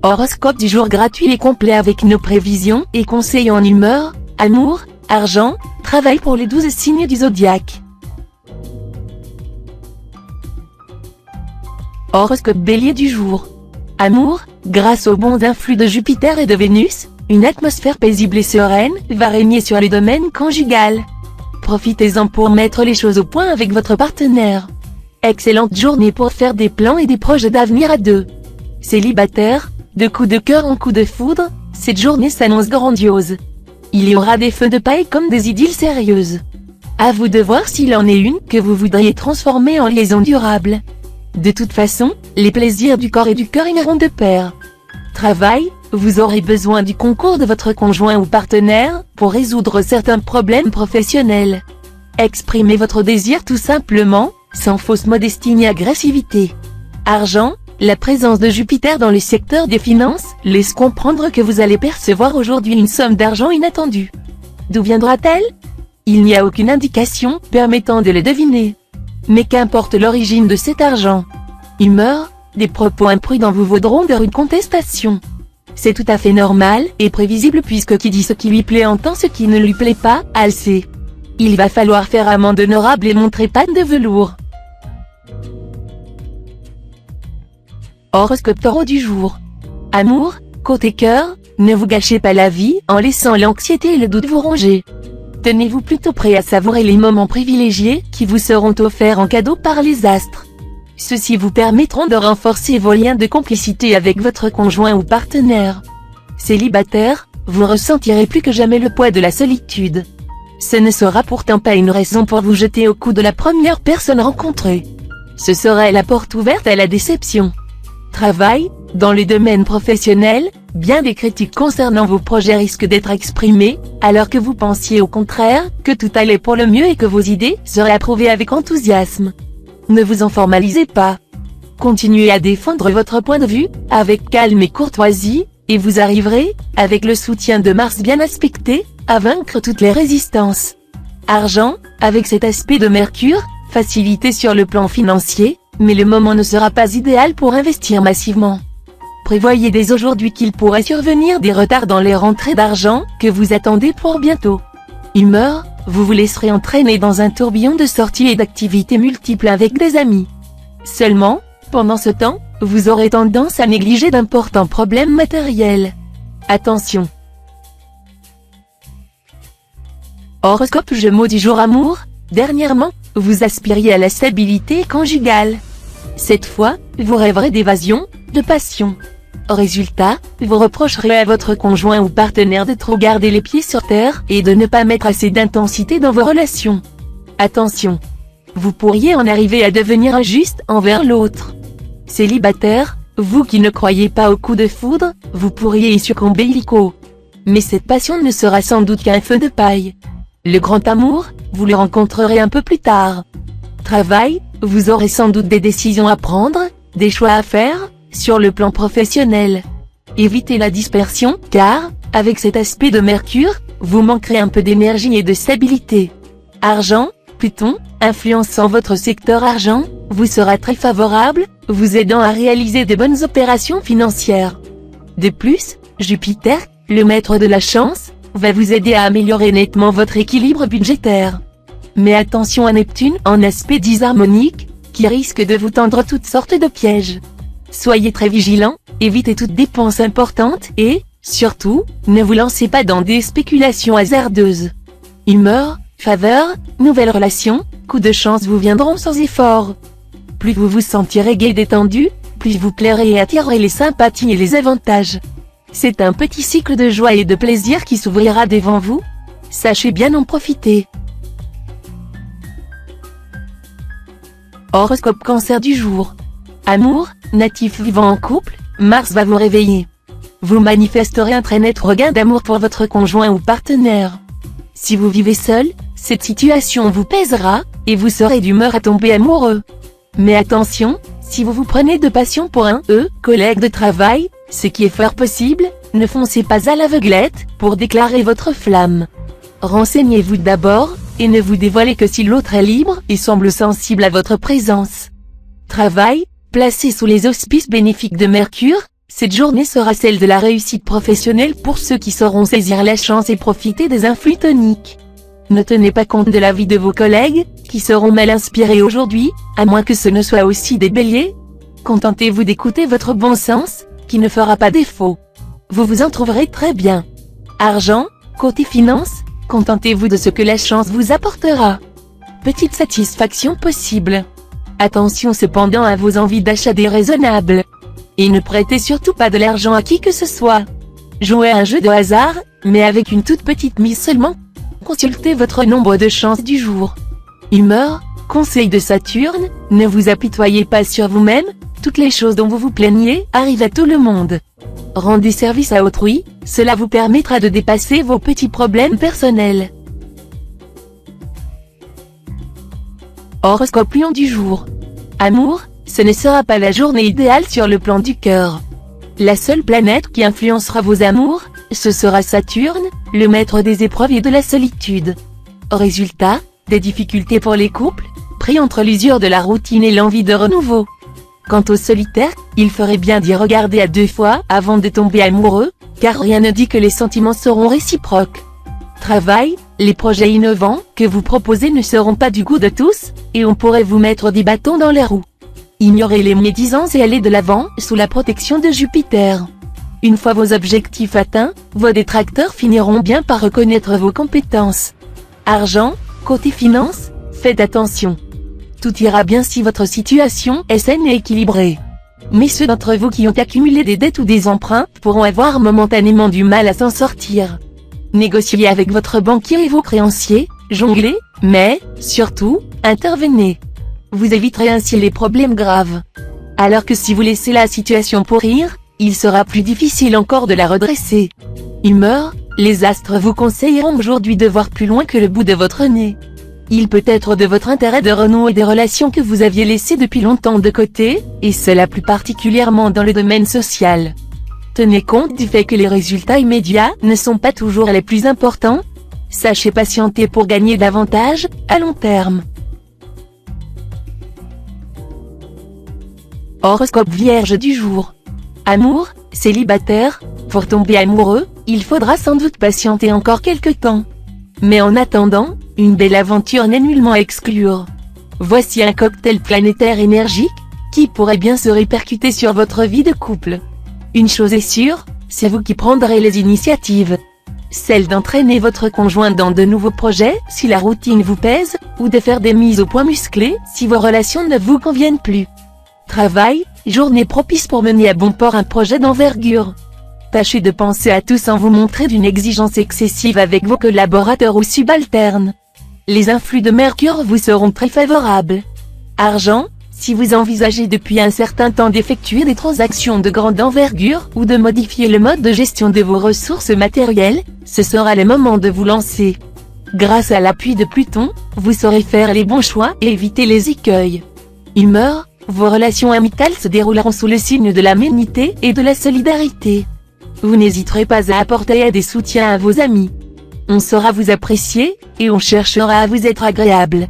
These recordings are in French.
Horoscope du jour gratuit et complet avec nos prévisions et conseils en humeur, amour, argent, travail pour les 12 signes du zodiaque. Horoscope Bélier du jour. Amour, grâce aux bons influx de Jupiter et de Vénus, une atmosphère paisible et sereine va régner sur le domaine conjugal. Profitez-en pour mettre les choses au point avec votre partenaire. Excellente journée pour faire des plans et des projets d'avenir à deux. Célibataire, de coup de cœur en coup de foudre, cette journée s'annonce grandiose. Il y aura des feux de paille comme des idylles sérieuses. À vous de voir s'il en est une que vous voudriez transformer en liaison durable. De toute façon, les plaisirs du corps et du cœur iront de pair. Travail, vous aurez besoin du concours de votre conjoint ou partenaire pour résoudre certains problèmes professionnels. Exprimez votre désir tout simplement, sans fausse modestie ni agressivité. Argent, la présence de Jupiter dans le secteur des finances laisse comprendre que vous allez percevoir aujourd'hui une somme d'argent inattendue. D'où viendra-t-elle? Il n'y a aucune indication permettant de le deviner. Mais qu'importe l'origine de cet argent. Humeur, des propos imprudents vous vaudront de rudes contestations. C'est tout à fait normal et prévisible puisque qui dit ce qui lui plaît entend ce qui ne lui plaît pas, elle sait. Il va falloir faire amende honorable et montrer patte de velours. Horoscope Taureau du jour. Amour, côté cœur, ne vous gâchez pas la vie en laissant l'anxiété et le doute vous ronger. Tenez-vous plutôt prêt à savourer les moments privilégiés qui vous seront offerts en cadeau par les astres. Ceux-ci vous permettront de renforcer vos liens de complicité avec votre conjoint ou partenaire. Célibataire, vous ressentirez plus que jamais le poids de la solitude. Ce ne sera pourtant pas une raison pour vous jeter au cou de la première personne rencontrée. Ce serait la porte ouverte à la déception. Travail, dans le domaine professionnel, bien des critiques concernant vos projets risquent d'être exprimées, alors que vous pensiez au contraire que tout allait pour le mieux et que vos idées seraient approuvées avec enthousiasme. Ne vous en formalisez pas. Continuez à défendre votre point de vue, avec calme et courtoisie, et vous arriverez, avec le soutien de Mars bien aspecté, à vaincre toutes les résistances. Argent, avec cet aspect de Mercure, facilité sur le plan financier, mais le moment ne sera pas idéal pour investir massivement. Prévoyez dès aujourd'hui qu'il pourrait survenir des retards dans les rentrées d'argent que vous attendez pour bientôt. Humeur, vous vous laisserez entraîner dans un tourbillon de sorties et d'activités multiples avec des amis. Seulement, pendant ce temps, vous aurez tendance à négliger d'importants problèmes matériels. Attention! Horoscope Gémeaux du jour. Amour, dernièrement, vous aspiriez à la stabilité conjugale. Cette fois, vous rêverez d'évasion, de passion. Résultat, vous reprocherez à votre conjoint ou partenaire de trop garder les pieds sur terre et de ne pas mettre assez d'intensité dans vos relations. Attention! Vous pourriez en arriver à devenir injuste envers l'autre. Célibataire, vous qui ne croyez pas au coup de foudre, vous pourriez y succomber illico. Mais cette passion ne sera sans doute qu'un feu de paille. Le grand amour, vous le rencontrerez un peu plus tard. Travail, vous aurez sans doute des décisions à prendre, des choix à faire, sur le plan professionnel. Évitez la dispersion, car, avec cet aspect de Mercure, vous manquerez un peu d'énergie et de stabilité. Argent, Pluton, influençant votre secteur argent, vous sera très favorable, vous aidant à réaliser de bonnes opérations financières. De plus, Jupiter, le maître de la chance, va vous aider à améliorer nettement votre équilibre budgétaire. Mais attention à Neptune en aspect disharmonique, qui risque de vous tendre toutes sortes de pièges. Soyez très vigilant, évitez toute dépense importante et, surtout, ne vous lancez pas dans des spéculations hasardeuses. Humeur, faveur, nouvelles relations, coups de chance vous viendront sans effort. Plus vous vous sentirez gai et détendu, plus vous plairez et attirerez les sympathies et les avantages. C'est un petit cycle de joie et de plaisir qui s'ouvrira devant vous. Sachez bien en profiter. Horoscope Cancer du jour. Amour, natif vivant en couple, Mars va vous réveiller. Vous manifesterez un très net regain d'amour pour votre conjoint ou partenaire. Si vous vivez seul, cette situation vous pèsera, et vous serez d'humeur à tomber amoureux. Mais attention, si vous vous prenez de passion pour un collègue de travail, ce qui est fort possible, ne foncez pas à l'aveuglette pour déclarer votre flamme. Renseignez-vous d'abord, et ne vous dévoilez que si l'autre est libre et semble sensible à votre présence. Travail, placé sous les auspices bénéfiques de Mercure, Cette journée sera celle de la réussite professionnelle pour ceux qui sauront saisir la chance et profiter des influx toniques. Ne tenez pas compte de l'avis de vos collègues, qui seront mal inspirés aujourd'hui, à moins que ce ne soit aussi des béliers. Contentez-vous d'écouter votre bon sens, qui ne fera pas défaut. Vous vous en trouverez très bien. Argent, côté finance, contentez-vous de ce que la chance vous apportera. Petite satisfaction possible. Attention cependant à vos envies d'achat déraisonnables. Et ne prêtez surtout pas de l'argent à qui que ce soit. Jouez à un jeu de hasard, mais avec une toute petite mise seulement. Consultez votre nombre de chances du jour. Humeur, conseil de Saturne, ne vous apitoyez pas sur vous-même, toutes les choses dont vous vous plaignez arrivent à tout le monde. Rendez service à autrui, cela vous permettra de dépasser vos petits problèmes personnels. Horoscope Lion du jour. Amour, ce ne sera pas la journée idéale sur le plan du cœur. La seule planète qui influencera vos amours, ce sera Saturne, le maître des épreuves et de la solitude. Résultat, des difficultés pour les couples, pris entre l'usure de la routine et l'envie de renouveau. Quant aux solitaires, il ferait bien d'y regarder à deux fois avant de tomber amoureux, car rien ne dit que les sentiments seront réciproques. Travail, les projets innovants que vous proposez ne seront pas du goût de tous, et on pourrait vous mettre des bâtons dans les roues. Ignorez les médisances et allez de l'avant sous la protection de Jupiter. Une fois vos objectifs atteints, vos détracteurs finiront bien par reconnaître vos compétences. Argent, côté finance, faites attention. Tout ira bien si votre situation est saine et équilibrée. Mais ceux d'entre vous qui ont accumulé des dettes ou des emprunts pourront avoir momentanément du mal à s'en sortir. Négociez avec votre banquier et vos créanciers, jonglez, mais, surtout, intervenez. Vous éviterez ainsi les problèmes graves. Alors que si vous laissez la situation pourrir, il sera plus difficile encore de la redresser. Humeur, les astres vous conseilleront aujourd'hui de voir plus loin que le bout de votre nez. Il peut être de votre intérêt de renouer des relations que vous aviez laissées depuis longtemps de côté, et cela plus particulièrement dans le domaine social. Tenez compte du fait que les résultats immédiats ne sont pas toujours les plus importants. Sachez patienter pour gagner davantage, à long terme. Horoscope Vierge du jour. Amour, célibataire, pour tomber amoureux, il faudra sans doute patienter encore quelque temps. Mais en attendant, une belle aventure n'est nullement à exclure. Voici un cocktail planétaire énergique, qui pourrait bien se répercuter sur votre vie de couple. Une chose est sûre, c'est vous qui prendrez les initiatives. Celle d'entraîner votre conjoint dans de nouveaux projets, si la routine vous pèse, ou de faire des mises au point musclées, si vos relations ne vous conviennent plus. Travail, journée propice pour mener à bon port un projet d'envergure. Tâchez de penser à tout sans vous montrer d'une exigence excessive avec vos collaborateurs ou subalternes. Les influx de Mercure vous seront très favorables. Argent, si vous envisagez depuis un certain temps d'effectuer des transactions de grande envergure ou de modifier le mode de gestion de vos ressources matérielles, ce sera le moment de vous lancer. Grâce à l'appui de Pluton, vous saurez faire les bons choix et éviter les écueils. Humeur, vos relations amicales se dérouleront sous le signe de l'aménité et de la solidarité. Vous n'hésiterez pas à apporter aide et soutien à vos amis. On saura vous apprécier, et on cherchera à vous être agréable.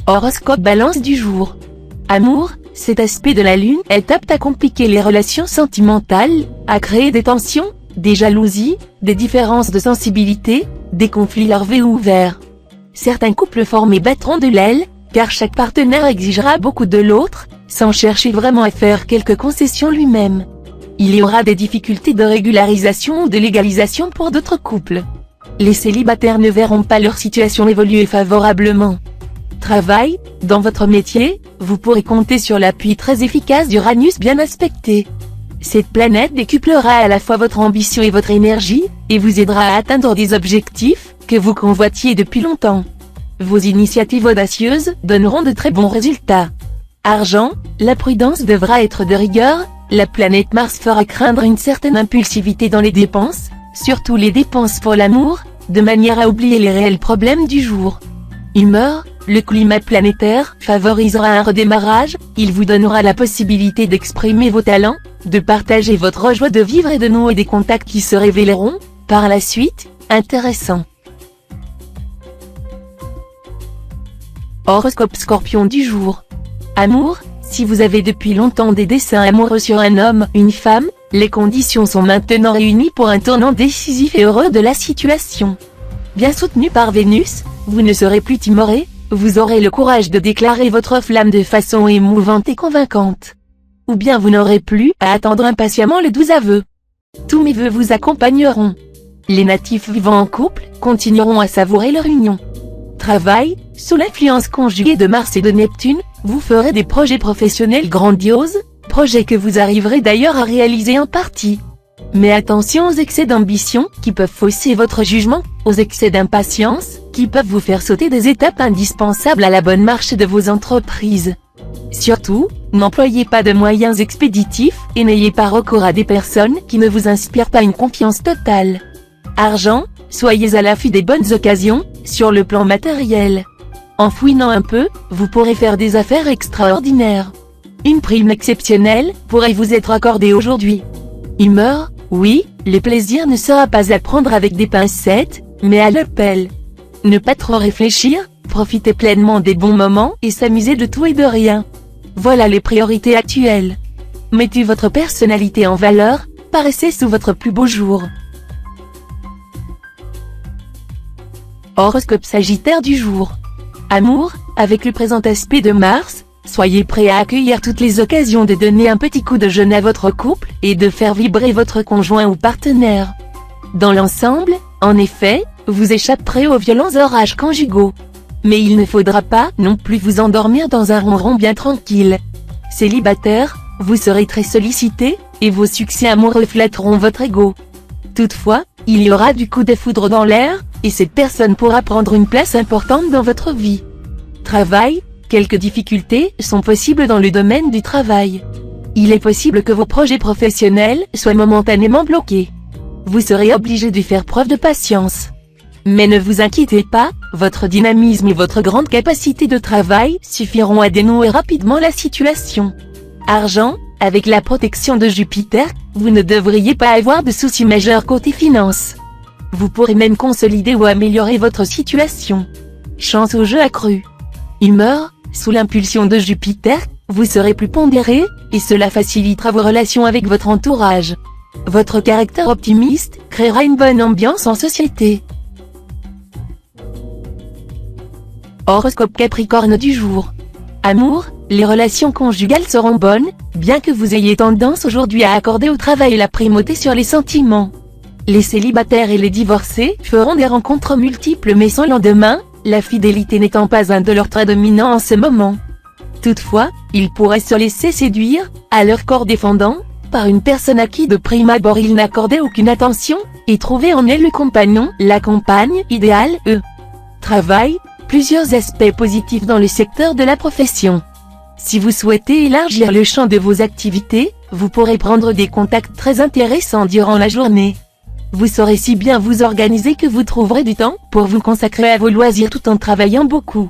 Horoscope Balance du jour. Amour, cet aspect de la lune est apte à compliquer les relations sentimentales, à créer des tensions, des jalousies, des différences de sensibilité, des conflits larvés ou ouverts. Certains couples formés battront de l'aile, car chaque partenaire exigera beaucoup de l'autre, sans chercher vraiment à faire quelques concessions lui-même. Il y aura des difficultés de régularisation ou de légalisation pour d'autres couples. Les célibataires ne verront pas leur situation évoluer favorablement. Travail, dans votre métier, vous pourrez compter sur l'appui très efficace d'Uranus bien aspecté. Cette planète décuplera à la fois votre ambition et votre énergie, et vous aidera à atteindre des objectifs que vous convoitiez depuis longtemps. Vos initiatives audacieuses donneront de très bons résultats. Argent, la prudence devra être de rigueur, la planète Mars fera craindre une certaine impulsivité dans les dépenses, surtout les dépenses pour l'amour, de manière à oublier les réels problèmes du jour. Humeur, le climat planétaire favorisera un redémarrage, il vous donnera la possibilité d'exprimer vos talents, de partager votre joie de vivre et de nouer des contacts qui se révéleront, par la suite, intéressants. Horoscope Scorpion du jour. Amour, Si vous avez depuis longtemps des desseins amoureux sur un homme, une femme, les conditions sont maintenant réunies pour un tournant décisif et heureux de la situation. Bien soutenu par Vénus, vous ne serez plus timoré, vous aurez le courage de déclarer votre flamme de façon émouvante et convaincante. Ou bien vous n'aurez plus à attendre impatiemment le doux aveu. Tous mes vœux vous accompagneront. Les natifs vivant en couple continueront à savourer leur union. Travail, sous l'influence conjuguée de Mars et de Neptune, vous ferez des projets professionnels grandioses, projets que vous arriverez d'ailleurs à réaliser en partie. Mais attention aux excès d'ambition, qui peuvent fausser votre jugement, aux excès d'impatience, qui peuvent vous faire sauter des étapes indispensables à la bonne marche de vos entreprises. Surtout, n'employez pas de moyens expéditifs, et n'ayez pas recours à des personnes qui ne vous inspirent pas une confiance totale. Argent, soyez à l'affût des bonnes occasions, sur le plan matériel. En fouinant un peu, vous pourrez faire des affaires extraordinaires. Une prime exceptionnelle pourrait vous être accordée aujourd'hui. Humeur, oui, le plaisir ne sera pas à prendre avec des pincettes, mais à la pelle. Ne pas trop réfléchir, profitez pleinement des bons moments et s'amusez de tout et de rien. Voilà les priorités actuelles. Mettez votre personnalité en valeur, paraissez sous votre plus beau jour. Horoscope Sagittaire du jour. Amour, avec le présent aspect de Mars, soyez prêt à accueillir toutes les occasions de donner un petit coup de jeune à votre couple, et de faire vibrer votre conjoint ou partenaire. Dans l'ensemble, en effet, vous échapperez aux violents orages conjugaux. Mais il ne faudra pas non plus vous endormir dans un ronron bien tranquille. Célibataire, vous serez très sollicité, et vos succès amoureux flatteront votre ego. Toutefois, il y aura du coup de foudre dans l'air, et cette personne pourra prendre une place importante dans votre vie. Travail, quelques difficultés sont possibles dans le domaine du travail. Il est possible que vos projets professionnels soient momentanément bloqués. Vous serez obligé de faire preuve de patience. Mais ne vous inquiétez pas, votre dynamisme et votre grande capacité de travail suffiront à dénouer rapidement la situation. Argent, avec la protection de Jupiter, vous ne devriez pas avoir de soucis majeurs côté finances. Vous pourrez même consolider ou améliorer votre situation. Chance au jeu accrue. Humeur, sous l'impulsion de Jupiter, vous serez plus pondéré, et cela facilitera vos relations avec votre entourage. Votre caractère optimiste créera une bonne ambiance en société. Horoscope Capricorne du jour. Amour, les relations conjugales seront bonnes, bien que vous ayez tendance aujourd'hui à accorder au travail la primauté sur les sentiments. Les célibataires et les divorcés feront des rencontres multiples mais sans lendemain, la fidélité n'étant pas un de leurs traits dominants en ce moment. Toutefois, ils pourraient se laisser séduire, à leur corps défendant, par une personne à qui de prime abord ils n'accordaient aucune attention, et trouver en elle le compagnon, la compagne idéale. Travail, plusieurs aspects positifs dans le secteur de la profession. Si vous souhaitez élargir le champ de vos activités, vous pourrez prendre des contacts très intéressants durant la journée. Vous saurez si bien vous organiser que vous trouverez du temps pour vous consacrer à vos loisirs tout en travaillant beaucoup.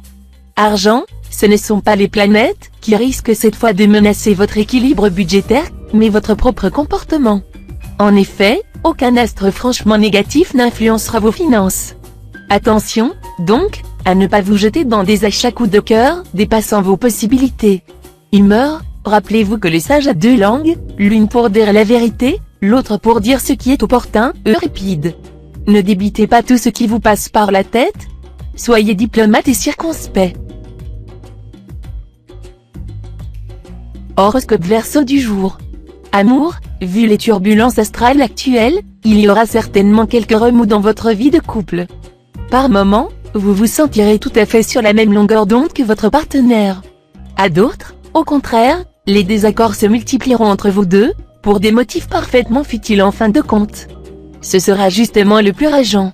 Argent, ce ne sont pas les planètes qui risquent cette fois de menacer votre équilibre budgétaire, mais votre propre comportement. En effet, aucun astre franchement négatif n'influencera vos finances. Attention, donc, à ne pas vous jeter dans des achats coup de cœur, dépassant vos possibilités. Humeur, rappelez-vous que le sage a deux langues, l'une pour dire la vérité, l'autre pour dire ce qui est opportun, Euripide. Ne débitez pas tout ce qui vous passe par la tête. Soyez diplomate et circonspect. Horoscope Verseau du jour. Amour, vu les turbulences astrales actuelles, il y aura certainement quelques remous dans votre vie de couple. Par moments, vous vous sentirez tout à fait sur la même longueur d'onde que votre partenaire. À d'autres, au contraire, les désaccords se multiplieront entre vous deux, pour des motifs parfaitement futiles en fin de compte. Ce sera justement le plus rageant.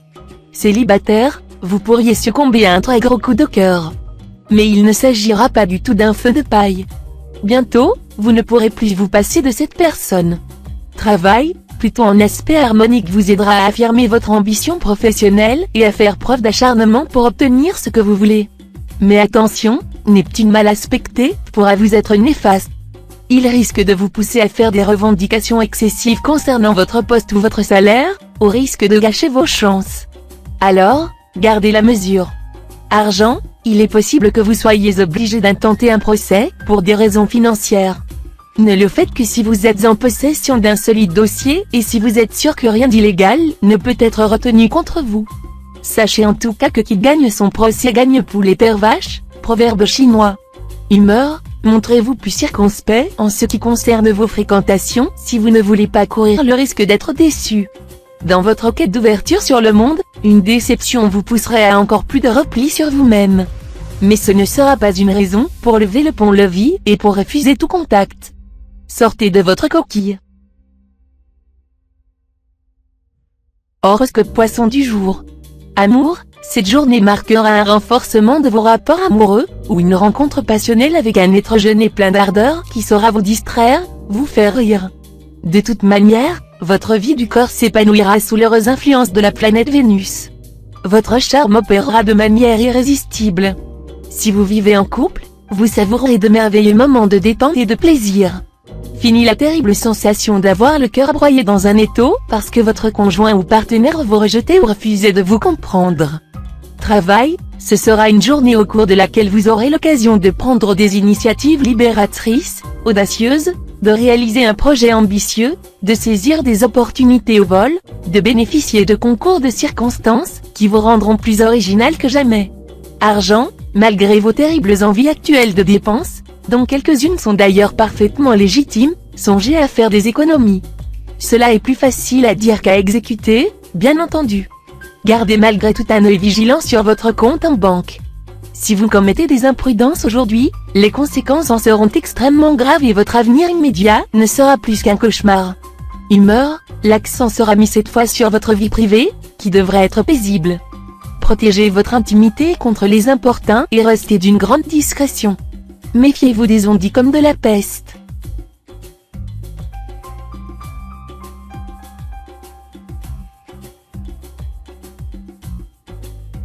Célibataire, vous pourriez succomber à un très gros coup de cœur. Mais il ne s'agira pas du tout d'un feu de paille. Bientôt, vous ne pourrez plus vous passer de cette personne. Travail, plutôt en aspect harmonique vous aidera à affirmer votre ambition professionnelle et à faire preuve d'acharnement pour obtenir ce que vous voulez. Mais attention, Neptune mal aspecté pourra vous être néfaste. Il risque de vous pousser à faire des revendications excessives concernant votre poste ou votre salaire, au risque de gâcher vos chances. Alors, gardez la mesure. Argent, il est possible que vous soyez obligé d'intenter un procès, pour des raisons financières. Ne le faites que si vous êtes en possession d'un solide dossier et si vous êtes sûr que rien d'illégal ne peut être retenu contre vous. Sachez en tout cas que qui gagne son procès gagne poulet perd vache, proverbe chinois. Humeur, montrez-vous plus circonspect en ce qui concerne vos fréquentations si vous ne voulez pas courir le risque d'être déçu. Dans votre quête d'ouverture sur le monde, une déception vous pousserait à encore plus de repli sur vous-même. Mais ce ne sera pas une raison pour lever le pont-levis et pour refuser tout contact. Sortez de votre coquille. Horoscope Poisson du jour. Amour, cette journée marquera un renforcement de vos rapports amoureux, ou une rencontre passionnelle avec un être jeune et plein d'ardeur qui saura vous distraire, vous faire rire. De toute manière, votre vie du corps s'épanouira sous l'heureuse influence de la planète Vénus. Votre charme opérera de manière irrésistible. Si vous vivez en couple, vous savourerez de merveilleux moments de détente et de plaisir. Fini la terrible sensation d'avoir le cœur broyé dans un étau parce que votre conjoint ou partenaire vous rejetait ou refusait de vous comprendre. Travail, ce sera une journée au cours de laquelle vous aurez l'occasion de prendre des initiatives libératrices, audacieuses, de réaliser un projet ambitieux, de saisir des opportunités au vol, de bénéficier de concours de circonstances qui vous rendront plus original que jamais. Argent, malgré vos terribles envies actuelles de dépenses, dont quelques-unes sont d'ailleurs parfaitement légitimes, songez à faire des économies. Cela est plus facile à dire qu'à exécuter, bien entendu. Gardez malgré tout un œil vigilant sur votre compte en banque. Si vous commettez des imprudences aujourd'hui, les conséquences en seront extrêmement graves et votre avenir immédiat ne sera plus qu'un cauchemar. Humeur, l'accent sera mis cette fois sur votre vie privée, qui devrait être paisible. Protégez votre intimité contre les importuns et restez d'une grande discrétion. Méfiez-vous des ondits comme de la peste.